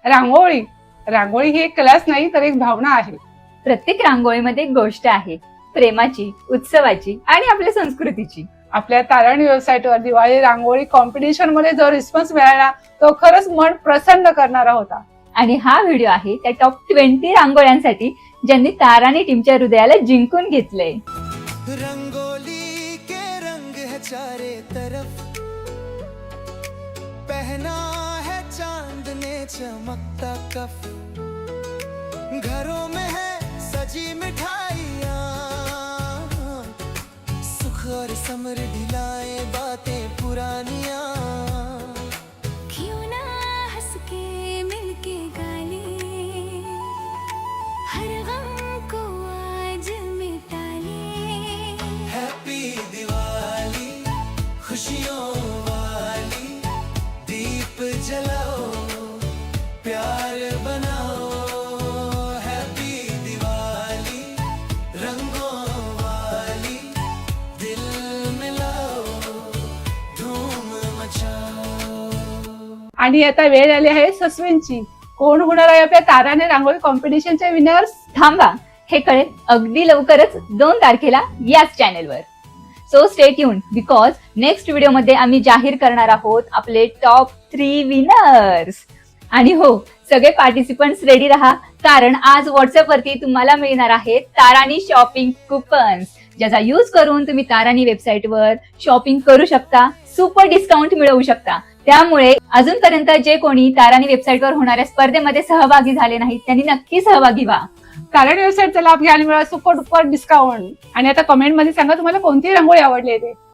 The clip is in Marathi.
रांगोळी रांगोळी ही एक कलाच नाही तर एक भावना आहे. प्रत्येक रांगोळीमध्ये एक गोष्ट आहे, प्रेमाची, उत्सवाची आणि आपल्या संस्कृतीची. आपल्या ताराणी वेबसाईटवर दिवाळी रांगोळी कॉम्पिटिशन मध्ये जो रिस्पॉन्स मिळाला तो खरंच मन प्रसन्न करणारा होता. आणि हा व्हिडिओ आहे त्या टॉप 20 रांगोळ्यांसाठी ज्यांनी ताराणी टीमच्या हृदयाला जिंकून घेतलंय. रंगोली के रंग है चारे तरफ, पहना है चांद ने चमकता कफ, घरों में है सजी मिठाइयाँ, सुख और समृद्धि लाए बातें पुरानियाँ, क्यों ना हंस के मिलके गाले, हर गम को आज मिटा ले, हैप्पी दिवाली खुशियों वाली, दीप जलाओ प्यार बनाओ, हैप्पी दिवाली रंगों वाली, दिल मिलाओ धूम मचाओ. आणि आता वेळ आली आहे सस्पेन्सची. कोण होणार आहे आपल्या ताराने रांगोळी कॉम्पिटिशनचे विनर्स? थांबा, हे कळेल अगदी लवकरच 2 तारखेला याच चॅनेलवर. So stay tuned because next video मध्ये आम्ही जाहीर करणार आहोत आपले टॉप 3 विनर्स. आणि हो, सगळे पार्टिसिपंट्स रेडी राहा, कारण आज व्हॉट्सअप वरती तुम्हाला मिळणार आहेत ताराणी शॉपिंग कुपन्स, ज्याचा यूज करून तुम्ही ताराणी वेबसाईटवर शॉपिंग करू शकता, सुपर डिस्काउंट मिळवू शकता. त्यामुळे अजूनपर्यंत जे कोणी ताराणी वेबसाईटवर होणाऱ्या स्पर्धेमध्ये सहभागी झाले नाहीत त्यांनी नक्की सहभागी व्हा. ताराणी वेबसाईटचा लाभ घ्यायला मिळाला सुपर डुपर डिस्काउंट. आणि आता कमेंट मध्ये सांगा तुम्हाला कोणती रांगोळी आवडली ते.